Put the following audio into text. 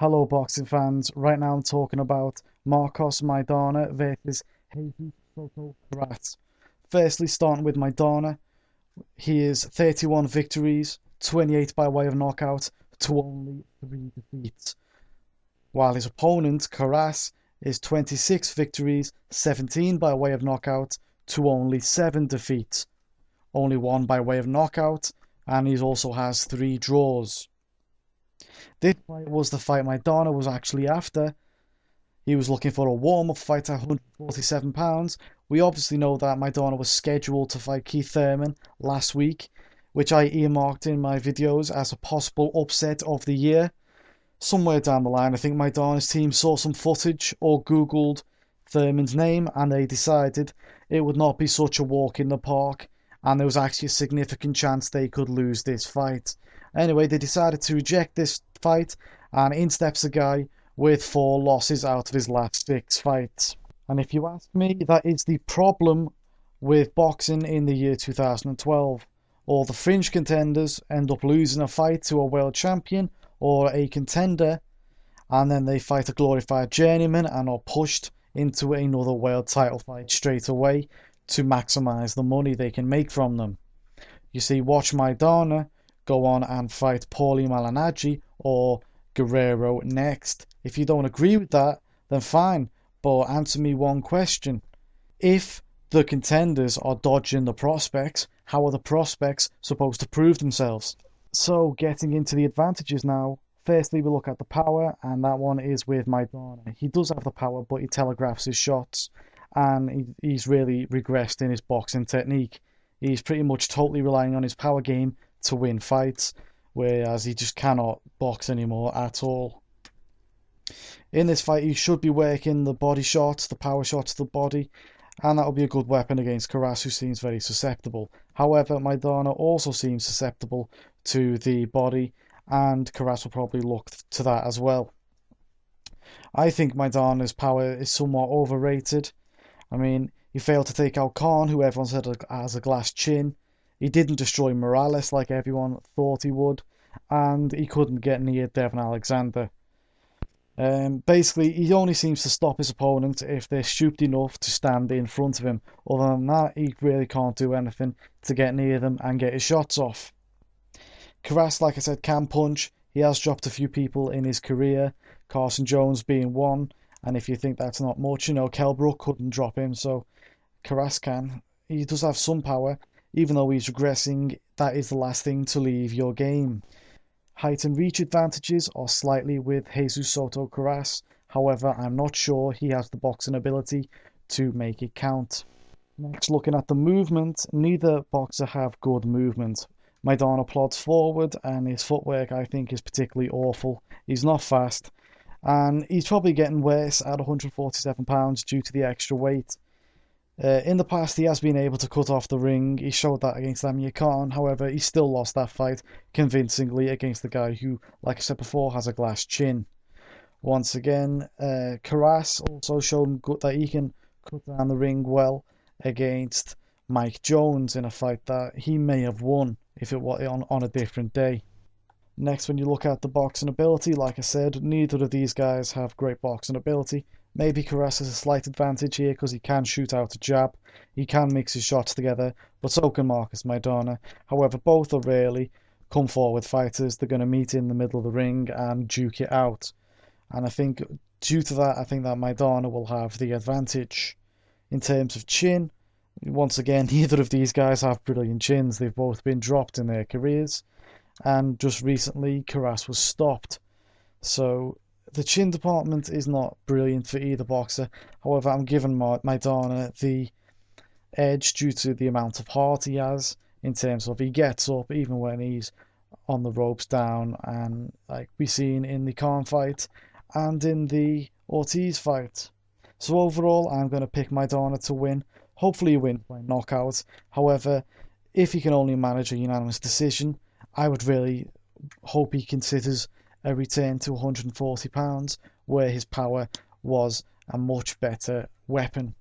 Hello, boxing fans. Right now, I'm talking about Maidana versus Soto Karass. Firstly, starting with Maidana, he is 31 victories, 28 by way of knockout, to only 3 defeats. While his opponent, Karass, is 26 victories, 17 by way of knockout, to only 7 defeats. Only 1 by way of knockout, and he also has 3 draws. This fight was the fight Maidana was actually after. He was looking for a warm-up fight at 147 pounds. We obviously know that Maidana was scheduled to fight Kieth Thurman last week, which I earmarked in my videos as a possible upset of the year. Somewhere down the line, I think Maidana's team saw some footage or Googled Thurman's name, and they decided it would not be such a walk in the park, and there was actually a significant chance they could lose this fight. Anyway, they decided to reject this fight, and in steps a guy with 4 losses out of his last 6 fights. And if you ask me, that is the problem with boxing in the year 2012. All the fringe contenders end up losing a fight to a world champion or a contender, and then they fight a glorified journeyman and are pushed into another world title fight straight away to maximize the money they can make from them. You see, watch Maidana go on and fight Malignaggi or Guerrero next. If you don't agree with that, then fine, but answer me one question. If the contenders are dodging the prospects, how are the prospects supposed to prove themselves? So, getting into the advantages now. Firstly, we look at the power, and that one is with Maidana. He does have the power, but he telegraphs his shots, and he's really regressed in his boxing technique. He's pretty much totally relying on his power game to win fights, whereas he just cannot box anymore at all. In this fight, he should be working the body shots, the power shots to the body, and that will be a good weapon against Karass, who seems very susceptible. However, Maidana also seems susceptible to the body, and Karass will probably look to that as well. I think Maidana's power is somewhat overrated. I mean, he failed to take out Khan, who everyone said has a glass chin. He didn't destroy Morales like everyone thought he would, and he couldn't get near Devon Alexander. Basically, he only seems to stop his opponent if they're stupid enough to stand in front of him. Other than that, he really can't do anything to get near them and get his shots off. Karass, like I said, can punch. He has dropped a few people in his career, Carson Jones being one. And if you think that's not much, Kell Brook couldn't drop him, so Karass can. He does have some power. Even though he's regressing, that is the last thing to leave your game. Height and reach advantages are slightly with Soto Karass. However, I'm not sure he has the boxing ability to make it count. Next, looking at the movement, neither boxer have good movement. Maidana plods forward, and his footwork, I think, is particularly awful. He's not fast, and he's probably getting worse at 147 pounds due to the extra weight. In the past, he has been able to cut off the ring. He showed that against Amir Khan. However, he still lost that fight convincingly against the guy who, like I said before, has a glass chin. Once again, Karass also showed that he can cut down the ring well against Mike Jones in a fight that he may have won if it was on a different day. Next, when you look at the boxing ability, like I said, neither of these guys have great boxing ability. Maybe Karass has a slight advantage here because he can shoot out a jab, he can mix his shots together, but so can Marcus Maidana. However, both are rarely come forward fighters. They're going to meet in the middle of the ring and duke it out. And I think due to that, I think that Maidana will have the advantage. In terms of chin, once again, neither of these guys have brilliant chins. They've both been dropped in their careers. And just recently, Karass was stopped. So the chin department is not brilliant for either boxer. However, I'm giving Maidana the edge due to the amount of heart he has in terms of he gets up even when he's on the ropes down, and like we've seen in the Khan fight and in the Ortiz fight. So overall, I'm going to pick Maidana to win. Hopefully he wins by knockout. However, if he can only manage a unanimous decision, I would really hope he considers a return to 140 pounds, where his power was a much better weapon.